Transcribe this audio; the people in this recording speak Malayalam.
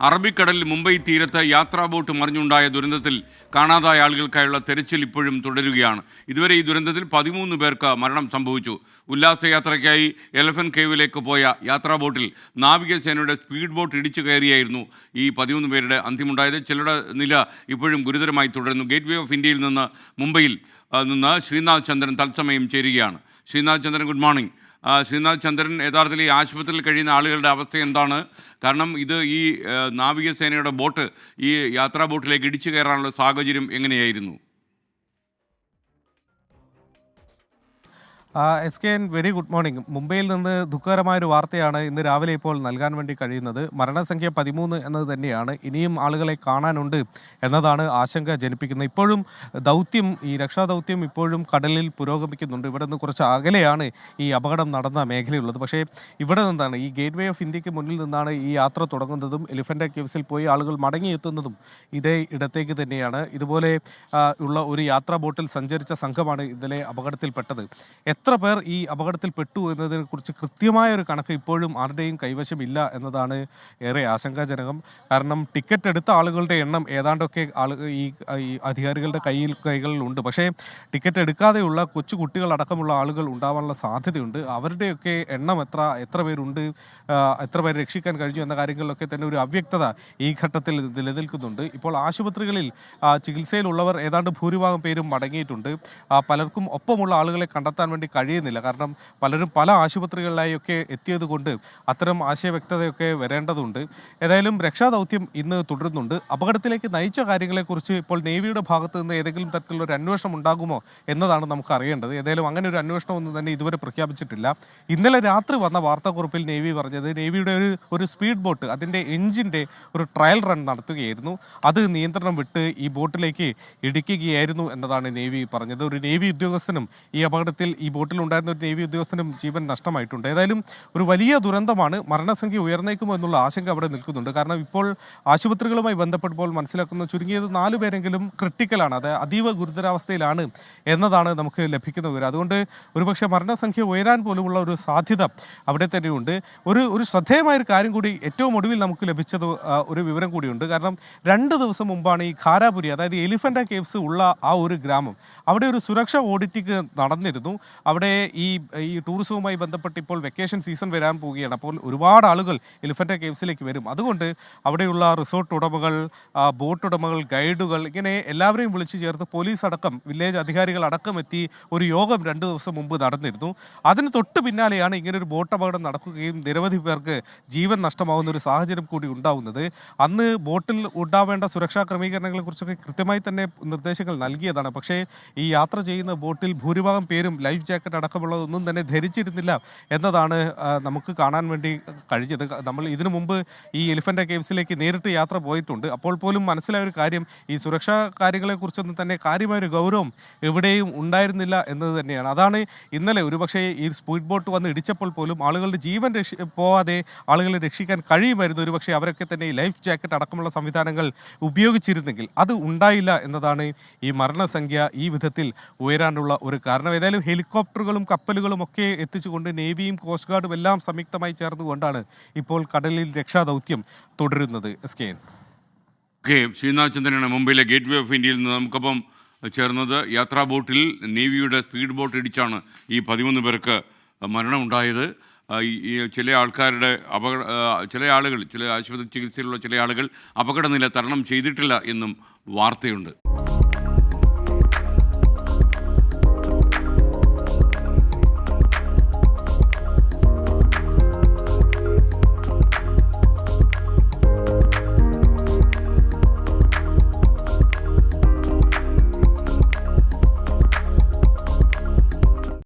അറബിക്കടലിൽ മുംബൈ തീരത്ത് യാത്രാ ബോട്ട് മറിഞ്ഞുണ്ടായ ദുരന്തത്തിൽ കാണാതായ ആളുകൾക്കായുള്ള തെരച്ചിൽ ഇപ്പോഴും തുടരുകയാണ്. ഇതുവരെ ഈ ദുരന്തത്തിൽ 13 പേർക്ക് മരണം സംഭവിച്ചു. ഉല്ലാസയാത്രയ്ക്കായി എലഫന്റ് കേവിലേക്ക് പോയ യാത്രാ ബോട്ടിൽ നാവികസേനയുടെ സ്പീഡ് ബോട്ട് ഇടിച്ചു കയറിയായിരുന്നു ഈ 13 പേരുടെ അന്ത്യമുണ്ടായത്. ചിലരുടെ നില ഇപ്പോഴും ഗുരുതരമായി തുടരുന്നു. ഗേറ്റ് വേ ഓഫ് ഇന്ത്യയിൽ നിന്ന് മുംബൈയിൽ നിന്ന് ശ്രീനാഥ് ചന്ദ്രൻ തത്സമയം ചേരുകയാണ്. ശ്രീനാഥ് ചന്ദ്രൻ, ഗുഡ് മോർണിംഗ്. ശ്രീനാഥ് ചന്ദ്രൻ, യഥാർത്ഥത്തിൽ ഈ ആശുപത്രിയിൽ കഴിയുന്ന ആളുകളുടെ അവസ്ഥ എന്താണ്? കാരണം ഇത് ഈ നാവികസേനയുടെ ബോട്ട് ഈ യാത്രാ ബോട്ടിലേക്ക് ഇടിച്ചു കയറാനുള്ള സാഹചര്യം എങ്ങനെയായിരുന്നു? SKN very good morning. മുംബൈയിൽ നിന്ന് ദുഃഖകരമായൊരു വാർത്തയാണ് ഇന്ന് രാവിലെ ഇപ്പോൾ നൽകാൻ വേണ്ടി കഴിയുന്നത്. മരണസംഖ്യ 13 എന്നത് തന്നെയാണ്. ഇനിയും ആളുകളെ കാണാനുണ്ട് എന്നതാണ് ആശങ്ക ജനിപ്പിക്കുന്നത്. ഇപ്പോഴും ഈ രക്ഷാദൗത്യം ഇപ്പോഴും കടലിൽ പുരോഗമിക്കുന്നുണ്ട്. ഇവിടെ നിന്ന് കുറച്ച് അകലെയാണ് ഈ അപകടം നടന്ന മേഖലയുള്ളത്. പക്ഷേ ഇവിടെ നിന്നാണ് ഈ ഗേറ്റ് വേ ഓഫ് ഇന്ത്യക്ക് മുന്നിൽ നിന്നാണ് ഈ യാത്ര തുടങ്ങുന്നതും എലിഫൻ്റ് കേവ്സിൽ പോയി ആളുകൾ മടങ്ങിയെത്തുന്നതും ഇതേ ഇടത്തേക്ക് തന്നെയാണ്. ഇതുപോലെ ഉള്ള ഒരു യാത്രാ ബോട്ടിൽ സഞ്ചരിച്ച സംഘമാണ് ഇന്നലെ അപകടത്തിൽപ്പെട്ടത്. എത്ര പേർ ഈ അപകടത്തിൽ പെട്ടു എന്നതിനെക്കുറിച്ച് കൃത്യമായ ഒരു കണക്ക് ഇപ്പോഴും ആരുടെയും കൈവശമില്ല എന്നതാണ് ഏറെ ആശങ്കാജനകം. കാരണം ടിക്കറ്റ് എടുത്ത ആളുകളുടെ എണ്ണം ഏതാണ്ടൊക്കെ ഈ അധികാരികളുടെ കൈകളിലുണ്ട്. പക്ഷേ ടിക്കറ്റ് എടുക്കാതെയുള്ള കൊച്ചു കുട്ടികളടക്കമുള്ള ആളുകൾ ഉണ്ടാവാനുള്ള സാധ്യതയുണ്ട്. അവരുടെയൊക്കെ എണ്ണം എത്ര പേരുണ്ട്, എത്ര പേരെ രക്ഷിക്കാൻ കഴിഞ്ഞു എന്ന കാര്യങ്ങളിലൊക്കെ തന്നെ ഒരു അവ്യക്തത ഈ ഘട്ടത്തിൽ നിലനിൽക്കുന്നുണ്ട്. ഇപ്പോൾ ആശുപത്രികളിൽ ചികിത്സയിലുള്ളവർ ഏതാണ്ട് ഭൂരിഭാഗം പേരും മടങ്ങിയിട്ടുണ്ട്. പലർക്കും ഒപ്പമുള്ള ആളുകളെ കണ്ടെത്താൻ വേണ്ടി കഴിയുന്നില്ല. കാരണം പലരും പല ആശുപത്രികളിലായൊക്കെ എത്തിയത് കൊണ്ട് അത്തരം ആശയവ്യക്തതയൊക്കെ വരേണ്ടതുണ്ട്. ഏതായാലും രക്ഷാദൗത്യം ഇന്ന് തുടരുന്നുണ്ട്. അപകടത്തിലേക്ക് നയിച്ച കാര്യങ്ങളെക്കുറിച്ച് ഇപ്പോൾ നേവിയുടെ ഭാഗത്ത് നിന്ന് ഏതെങ്കിലും തരത്തിലുള്ള ഒരു അന്വേഷണം ഉണ്ടാകുമോ എന്നതാണ് നമുക്ക് അറിയേണ്ടത്. ഏതായാലും അങ്ങനെ ഒരു അന്വേഷണം ഒന്നും തന്നെ ഇതുവരെ പ്രഖ്യാപിച്ചിട്ടില്ല. ഇന്നലെ രാത്രി വന്ന വാർത്താക്കുറിപ്പിൽ നേവി പറഞ്ഞത് നേവിയുടെ ഒരു സ്പീഡ് ബോട്ട് അതിൻ്റെ എഞ്ചിൻ്റെ ഒരു ട്രയൽ റൺ നടത്തുകയായിരുന്നു. അത് നിയന്ത്രണം വിട്ട് ഈ ബോട്ടിലേക്ക് ഇടിക്കുകയായിരുന്നു എന്നതാണ് നേവി പറഞ്ഞത്. ഒരു നേവി ഉദ്യോഗസ്ഥനും ഈ അപകടത്തിൽ ഈ ബോട്ടിലുണ്ടായിരുന്ന ഒരു നേവി ഉദ്യോഗസ്ഥനും ജീവൻ നഷ്ടമായിട്ടുണ്ട്. ഏതായാലും ഒരു വലിയ ദുരന്തമാണ്. മരണസംഖ്യ ഉയർന്നേക്കുമോ എന്നുള്ള ആശങ്ക അവിടെ നിൽക്കുന്നുണ്ട്. കാരണം ഇപ്പോൾ ആശുപത്രികളുമായി ബന്ധപ്പെടുമ്പോൾ മനസ്സിലാക്കുന്ന ചുരുങ്ങിയത് 4 പേരെങ്കിലും ക്രിട്ടിക്കലാണ്, അത് അതീവ ഗുരുതരാവസ്ഥയിലാണ് എന്നതാണ് നമുക്ക് ലഭിക്കുന്ന വിവരം. അതുകൊണ്ട് ഒരുപക്ഷെ മരണസംഖ്യ ഉയരാൻ പോലുമുള്ള ഒരു സാധ്യത അവിടെ തന്നെയുണ്ട്. ഒരു ശ്രദ്ധേയമായൊരു കാര്യം കൂടി ഏറ്റവും ഒടുവിൽ നമുക്ക് ലഭിച്ചത് ഒരു വിവരം കൂടിയുണ്ട്. കാരണം 2 ദിവസം മുമ്പാണ് ഈ ഖാരാപുരി, അതായത് എലിഫൻ്റ് കേവ്സ് ഉള്ള ആ ഒരു ഗ്രാമം, അവിടെ ഒരു സുരക്ഷാ ഓഡിറ്റിംഗ് നടന്നിരുന്നു. അവിടെ ഈ ടൂറിസവുമായി ബന്ധപ്പെട്ട് ഇപ്പോൾ വെക്കേഷൻ സീസൺ വരാൻ പോവുകയാണ്. അപ്പോൾ ഒരുപാട് ആളുകൾ എലിഫൻ്റ് കേവ്സിലേക്ക് വരും. അതുകൊണ്ട് അവിടെയുള്ള റിസോർട്ട് ഉടമകൾ, ബോട്ട് ഉടമകൾ, ഗൈഡുകൾ, ഇങ്ങനെ എല്ലാവരെയും വിളിച്ചു ചേർത്ത് പോലീസ് അടക്കം വില്ലേജ് അധികാരികൾ അടക്കം എത്തി ഒരു യോഗം 2 ദിവസം മുമ്പ് നടന്നിരുന്നു. അതിന് തൊട്ട് പിന്നാലെയാണ് ഇങ്ങനൊരു ബോട്ട് അപകടം നടക്കുകയും നിരവധി പേർക്ക് ജീവൻ നഷ്ടമാവുന്ന ഒരു സാഹചര്യം കൂടി ഉണ്ടാവുന്നത്. അന്ന് ബോട്ടിൽ ഉണ്ടാവേണ്ട സുരക്ഷാ ക്രമീകരണങ്ങളെ കുറിച്ചൊക്കെ കൃത്യമായി തന്നെ നിർദ്ദേശങ്ങൾ നൽകിയതാണ്. പക്ഷേ ഈ യാത്ര ചെയ്യുന്ന ബോട്ടിൽ ഭൂരിഭാഗം പേരും ലൈഫ് ജാക്കറ്റ് അടക്കമുള്ളതൊന്നും തന്നെ ധരിച്ചിരുന്നില്ല എന്നതാണ് നമുക്ക് കാണാൻ വേണ്ടി കഴിഞ്ഞത്. നമ്മൾ ഇതിനു മുമ്പ് ഈ എലിഫൻ്റ് കേവ്സിലേക്ക് നേരിട്ട് യാത്ര പോയിട്ടുണ്ട്. അപ്പോൾ പോലും മനസ്സിലായ ഒരു കാര്യം, ഈ സുരക്ഷാ കാര്യങ്ങളെക്കുറിച്ചൊന്നും തന്നെ കാര്യമായൊരു ഗൗരവം എവിടെയും ഉണ്ടായിരുന്നില്ല എന്നത് തന്നെയാണ്. അതാണ് ഇന്നലെ ഒരുപക്ഷെ ഈ സ്പീഡ് ബോട്ട് വന്ന് ഇടിച്ചപ്പോൾ പോലും ആളുകളുടെ ജീവൻ പോവാതെ ആളുകളെ രക്ഷിക്കാൻ കഴിയുമായിരുന്നു. ഒരുപക്ഷെ അവരൊക്കെ തന്നെ ഈ ലൈഫ് ജാക്കറ്റ് അടക്കമുള്ള സംവിധാനങ്ങൾ ഉപയോഗിച്ചിരുന്നെങ്കിൽ. അത് ഉണ്ടായില്ല എന്നതാണ് ഈ മരണസംഖ്യ ഈ വിധത്തിൽ ഉയരാനുള്ള ഒരു കാരണം. ഏതായാലും ഹെലികോപ്റ്ററുകളും കപ്പലുകളും ഒക്കെ എത്തിച്ചുകൊണ്ട് നേവിയും കോസ്റ്റ് ഗാർഡും എല്ലാം സംയുക്തമായി ചേർന്നുകൊണ്ടാണ് ഇപ്പോൾ കടലിൽ രക്ഷാദൗത്യം തുടരുന്നത്. SKN. ശ്രീനാഥ് ചന്ദ്രനാണ് മുംബൈയിലെ ഗേറ്റ് വേ ഓഫ് ഇന്ത്യയിൽ നിന്ന് നമുക്കൊപ്പം ചേർന്നത്. യാത്രാ ബോട്ടിൽ നേവിയുടെ സ്പീഡ് ബോട്ട് ഇടിച്ചാണ് ഈ 13 പേർക്ക് മരണമുണ്ടായത്. ഈ ചില ആളുകൾ ചില ആശുപത്രി ചികിത്സയിലുള്ള ചില ആളുകൾ അപകടനില തരണം ചെയ്തിട്ടില്ല എന്നും വാർത്തയുണ്ട്.